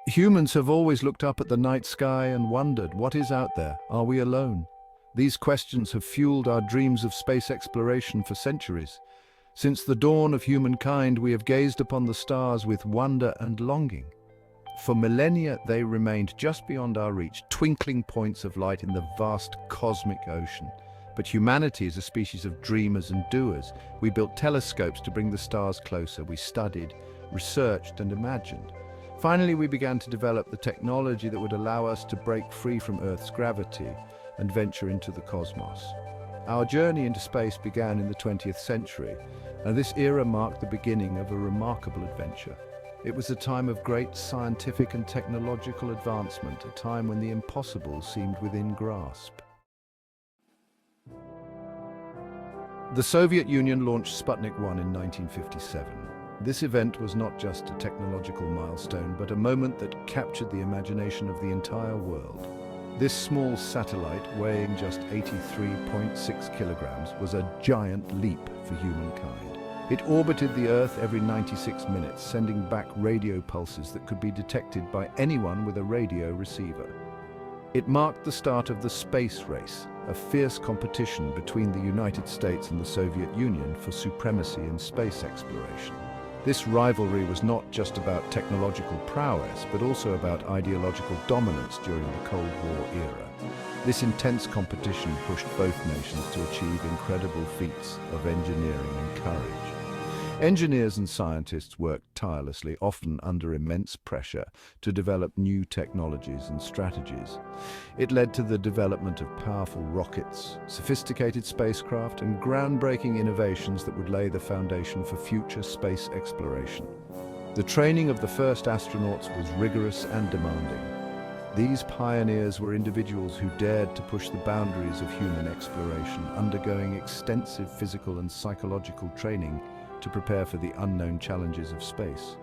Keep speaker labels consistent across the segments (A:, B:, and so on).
A: Humans have always looked up at the night sky and wondered, what is out there? Are we alone? These questions have fueled our dreams of space exploration for centuries. Since the dawn of humankind, we have gazed upon the stars with wonder and longing. For millennia, they remained just beyond our reach, twinkling points of light in the vast cosmic ocean. But humanity is a species of dreamers and doers. We built telescopes to bring the stars closer. We studied, researched, and imagined. Finally, we began to develop the technology that would allow us to break free from Earth's gravity and venture into the cosmos. Our journey into space began in the 20th century, and this era marked the beginning of a remarkable adventure. It was a time of great scientific and technological advancement, a time when the impossible seemed within grasp. The Soviet Union launched Sputnik 1 in 1957. This event was not just a technological milestone, but a moment that captured the imagination of the entire world. This small satellite, weighing just 83.6 kilograms, was a giant leap for humankind. It orbited the Earth every 96 minutes, sending back radio pulses that could be detected by anyone with a radio receiver. It marked the start of the space race, a fierce competition between the United States and the Soviet Union for supremacy in space exploration. This rivalry was not just about technological prowess, but also about ideological dominance during the Cold War era. This intense competition pushed both nations to achieve incredible feats of engineering and courage. Engineers and scientists worked tirelessly, often under immense pressure, to develop new technologies and strategies. It led to the development of powerful rockets, sophisticated spacecraft, and groundbreaking innovations that would lay the foundation for future space exploration. The training of the first astronauts was rigorous and demanding. These pioneers were individuals who dared to push the boundaries of human exploration, undergoing extensive physical and psychological training to prepare for the unknown challenges of space.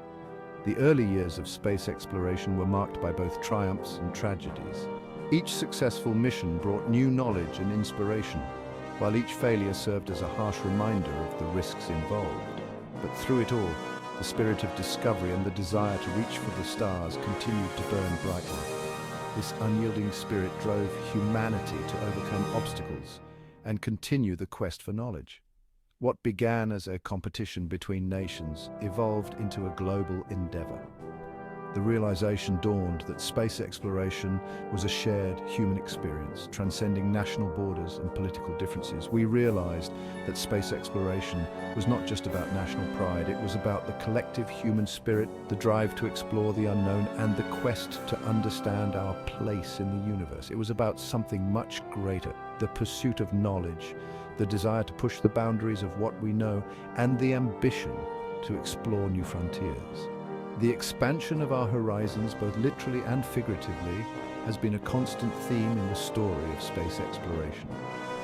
A: The early years of space exploration were marked by both triumphs and tragedies. Each successful mission brought new knowledge and inspiration, while each failure served as a harsh reminder of the risks involved. But through it all, the spirit of discovery and the desire to reach for the stars continued to burn brightly. This unyielding spirit drove humanity to overcome obstacles and continue the quest for knowledge. What began as a competition between nations evolved into a global endeavor. The realization dawned that space exploration was a shared human experience, transcending national borders and political differences. We realized that space exploration was not just about national pride, it was about the collective human spirit, the drive to explore the unknown, and the quest to understand our place in the universe. It was about something much greater, the pursuit of knowledge, the desire to push the boundaries of what we know, and the ambition to explore new frontiers. The expansion of our horizons, both literally and figuratively, has been a constant theme in the story of space exploration.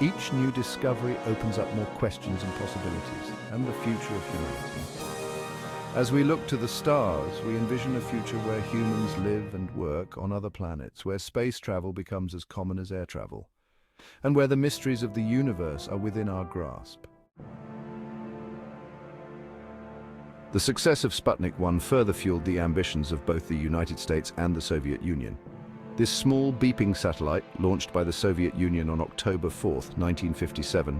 A: Each new discovery opens up more questions and possibilities, and the future of humanity. As we look to the stars, we envision a future where humans live and work on other planets, where space travel becomes as common as air travel, and where the mysteries of the universe are within our grasp. The success of Sputnik 1 further fueled the ambitions of both the United States and the Soviet Union. This small beeping satellite, launched by the Soviet Union on October 4, 1957,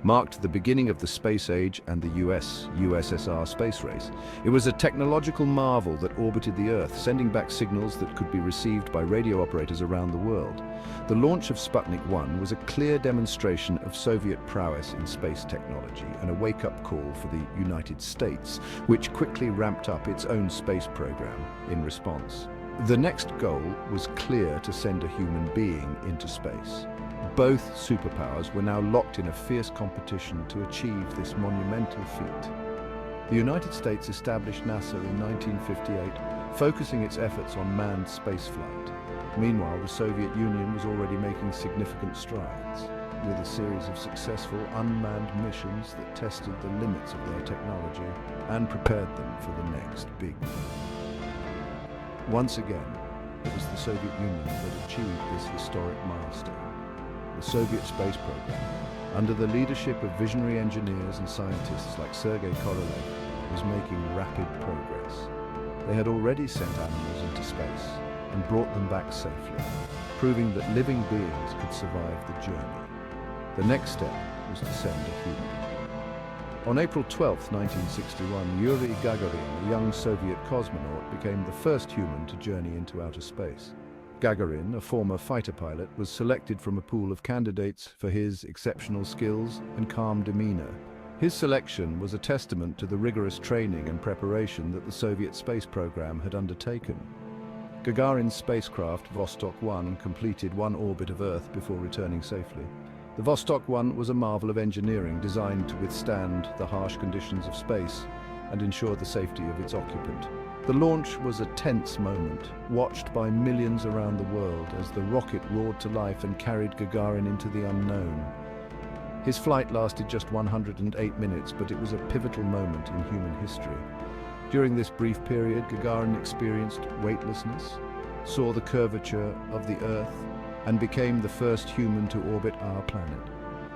A: marked the beginning of the space age and the USSR space race. It was a technological marvel that orbited the Earth, sending back signals that could be received by radio operators around the world. The launch of Sputnik 1 was a clear demonstration of Soviet prowess in space technology and a wake-up call for the United States, which quickly ramped up its own space program in response. The next goal was clear: to send a human being into space. Both superpowers were now locked in a fierce competition to achieve this monumental feat. The United States established NASA in 1958, focusing its efforts on manned spaceflight. Meanwhile, the Soviet Union was already making significant strides, with a series of successful unmanned missions that tested the limits of their technology and prepared them for the next big one. Once again, it was the Soviet Union that achieved this historic milestone. The Soviet space program, under the leadership of visionary engineers and scientists like Sergei Korolev, was making rapid progress. They had already sent animals into space and brought them back safely, proving that living beings could survive the journey. The next step was to send a human. On April 12, 1961, Yuri Gagarin, a young Soviet cosmonaut, became the first human to journey into outer space. Gagarin, a former fighter pilot, was selected from a pool of candidates for his exceptional skills and calm demeanor. His selection was a testament to the rigorous training and preparation that the Soviet space program had undertaken. Gagarin's spacecraft, Vostok 1, completed one orbit of Earth before returning safely. The Vostok 1 was a marvel of engineering designed to withstand the harsh conditions of space and ensure the safety of its occupant. The launch was a tense moment, watched by millions around the world as the rocket roared to life and carried Gagarin into the unknown. His flight lasted just 108 minutes, but it was a pivotal moment in human history. During this brief period, Gagarin experienced weightlessness, saw the curvature of the Earth, and became the first human to orbit our planet.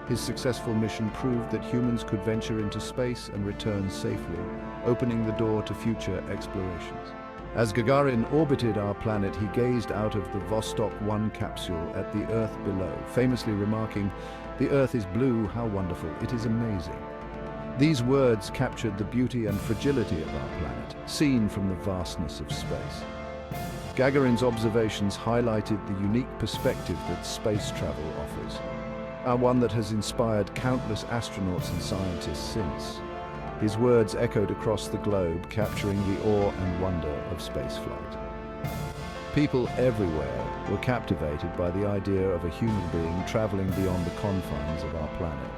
A: His successful mission proved that humans could venture into space and return safely, opening the door to future explorations. As Gagarin orbited our planet, he gazed out of the Vostok 1 capsule at the Earth below, famously remarking, "The Earth is blue, how wonderful, it is amazing." These words captured the beauty and fragility of our planet, seen from the vastness of space. Gagarin's observations highlighted the unique perspective that space travel offers, and one that has inspired countless astronauts and scientists since. His words echoed across the globe, capturing the awe and wonder of spaceflight. People everywhere were captivated by the idea of a human being traveling beyond the confines of our planet.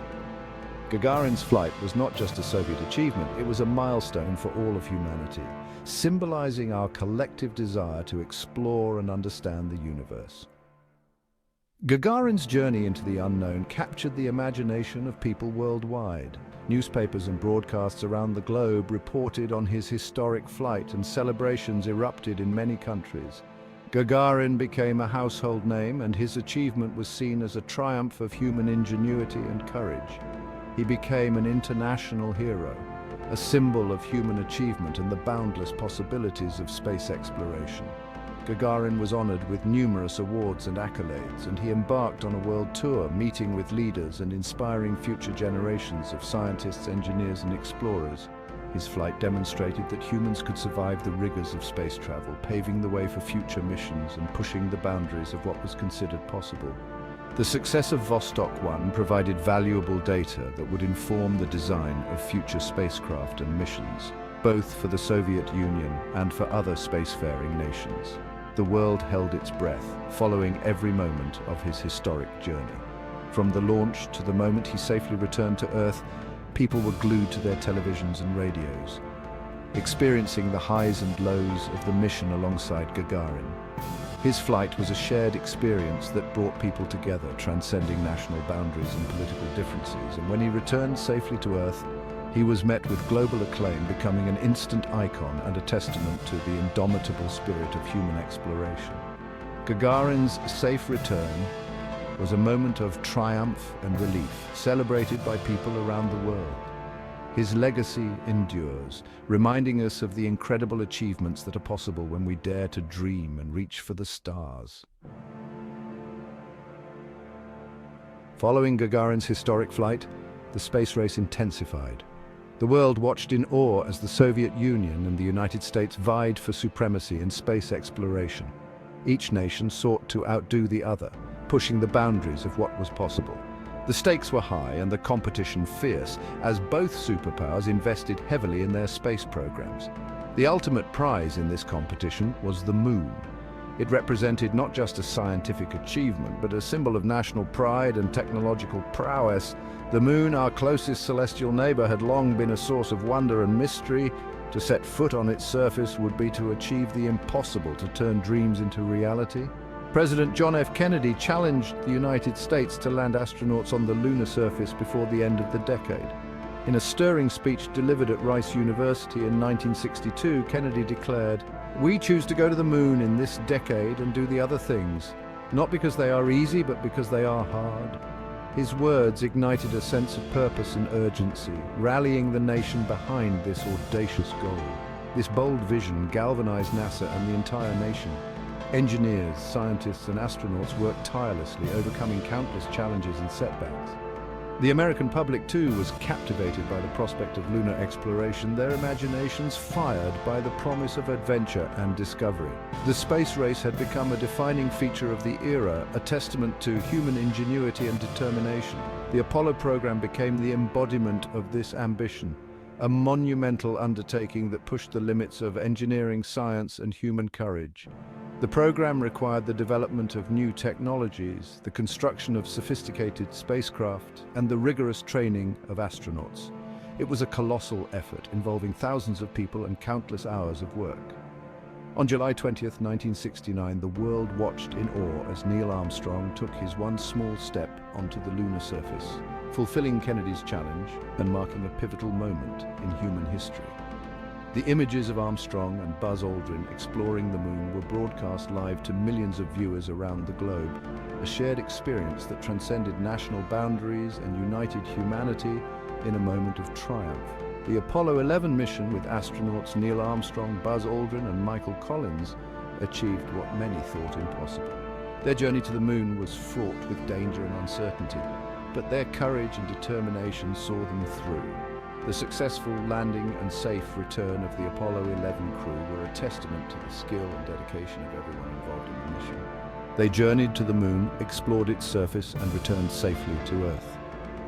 A: Gagarin's flight was not just a Soviet achievement, it was a milestone for all of humanity, symbolizing our collective desire to explore and understand the universe. Gagarin's journey into the unknown captured the imagination of people worldwide. Newspapers and broadcasts around the globe reported on his historic flight, and celebrations erupted in many countries. Gagarin became a household name, and his achievement was seen as a triumph of human ingenuity and courage. He became an international hero, a symbol of human achievement and the boundless possibilities of space exploration. Gagarin was honored with numerous awards and accolades, and he embarked on a world tour, meeting with leaders and inspiring future generations of scientists, engineers, and explorers. His flight demonstrated that humans could survive the rigors of space travel, paving the way for future missions and pushing the boundaries of what was considered possible. The success of Vostok 1 provided valuable data that would inform the design of future spacecraft and missions, both for the Soviet Union and for other spacefaring nations. The world held its breath, following every moment of his historic journey. From the launch to the moment he safely returned to Earth, people were glued to their televisions and radios, experiencing the highs and lows of the mission alongside Gagarin. His flight was a shared experience that brought people together, transcending national boundaries and political differences. And when he returned safely to Earth, he was met with global acclaim, becoming an instant icon and a testament to the indomitable spirit of human exploration. Gagarin's safe return was a moment of triumph and relief, celebrated by people around the world. His legacy endures, reminding us of the incredible achievements that are possible when we dare to dream and reach for the stars. Following Gagarin's historic flight, the space race intensified. The world watched in awe as the Soviet Union and the United States vied for supremacy in space exploration. Each nation sought to outdo the other, pushing the boundaries of what was possible. The stakes were high and the competition fierce, as both superpowers invested heavily in their space programs. The ultimate prize in this competition was the Moon. It represented not just a scientific achievement, but a symbol of national pride and technological prowess. The Moon, our closest celestial neighbor, had long been a source of wonder and mystery. To set foot on its surface would be to achieve the impossible, to turn dreams into reality. President John F. Kennedy challenged the United States to land astronauts on the lunar surface before the end of the decade. In a stirring speech delivered at Rice University in 1962, Kennedy declared, "We choose to go to the moon in this decade and do the other things, not because they are easy, but because they are hard." His words ignited a sense of purpose and urgency, rallying the nation behind this audacious goal. This bold vision galvanized NASA and the entire nation. Engineers, scientists, and astronauts worked tirelessly, overcoming countless challenges and setbacks. The American public, too, was captivated by the prospect of lunar exploration, their imaginations fired by the promise of adventure and discovery. The space race had become a defining feature of the era, a testament to human ingenuity and determination. The Apollo program became the embodiment of this ambition, a monumental undertaking that pushed the limits of engineering, science, and human courage. The program required the development of new technologies, the construction of sophisticated spacecraft, and the rigorous training of astronauts. It was a colossal effort involving thousands of people and countless hours of work. On July 20th, 1969, the world watched in awe as Neil Armstrong took his one small step onto the lunar surface, fulfilling Kennedy's challenge and marking a pivotal moment in human history. The images of Armstrong and Buzz Aldrin exploring the moon were broadcast live to millions of viewers around the globe, a shared experience that transcended national boundaries and united humanity in a moment of triumph. The Apollo 11 mission with astronauts Neil Armstrong, Buzz Aldrin, and Michael Collins achieved what many thought impossible. Their journey to the moon was fraught with danger and uncertainty, but their courage and determination saw them through. The successful landing and safe return of the Apollo 11 crew were a testament to the skill and dedication of everyone involved in the mission. They journeyed to the moon, explored its surface, and returned safely to Earth.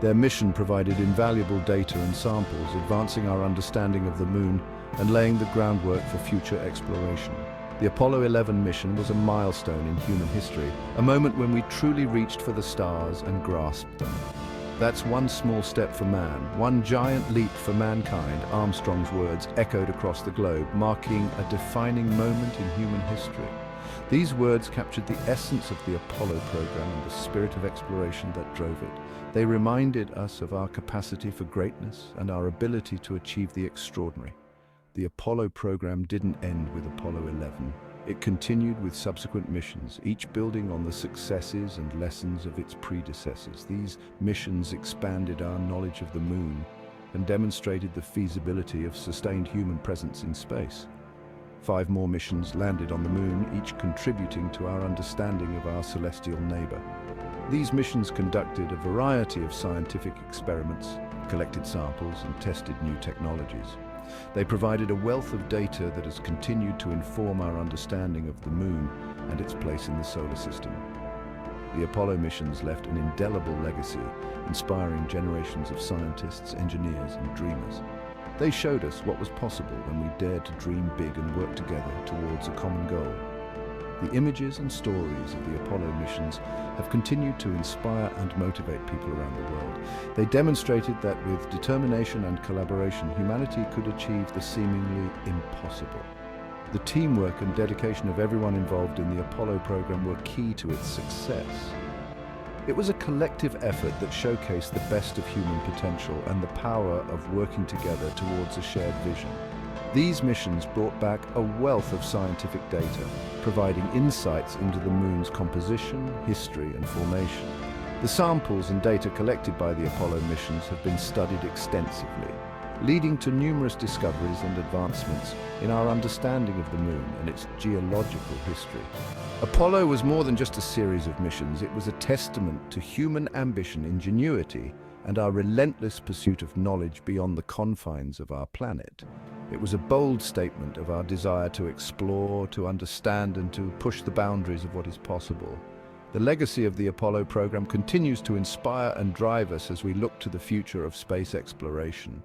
A: Their mission provided invaluable data and samples, advancing our understanding of the moon and laying the groundwork for future exploration. The Apollo 11 mission was a milestone in human history, a moment when we truly reached for the stars and grasped them. That's one small step for man, one giant leap for mankind, Armstrong's words echoed across the globe, marking a defining moment in human history. These words captured the essence of the Apollo program and the spirit of exploration that drove it. They reminded us of our capacity for greatness and our ability to achieve the extraordinary. The Apollo program didn't end with Apollo 11. It continued with subsequent missions, each building on the successes and lessons of its predecessors. These missions expanded our knowledge of the moon and demonstrated the feasibility of sustained human presence in space. 5 more missions landed on the moon, each contributing to our understanding of our celestial neighbor. These missions conducted a variety of scientific experiments, collected samples, and tested new technologies. They provided a wealth of data that has continued to inform our understanding of the moon and its place in the solar system. The Apollo missions left an indelible legacy, inspiring generations of scientists, engineers, and dreamers. They showed us what was possible when we dared to dream big and work together towards a common goal. The images and stories of the Apollo missions have continued to inspire and motivate people around the world. They demonstrated that with determination and collaboration, humanity could achieve the seemingly impossible. The teamwork and dedication of everyone involved in the Apollo program were key to its success. It was a collective effort that showcased the best of human potential and the power of working together towards a shared vision. These missions brought back a wealth of scientific data, providing insights into the moon's composition, history, and formation. The samples and data collected by the Apollo missions have been studied extensively, leading to numerous discoveries and advancements in our understanding of the moon and its geological history. Apollo was more than just a series of missions. It was a testament to human ambition, ingenuity, and our relentless pursuit of knowledge beyond the confines of our planet. It was a bold statement of our desire to explore, to understand, and to push the boundaries of what is possible. The legacy of the Apollo program continues to inspire and drive us as we look to the future of space exploration.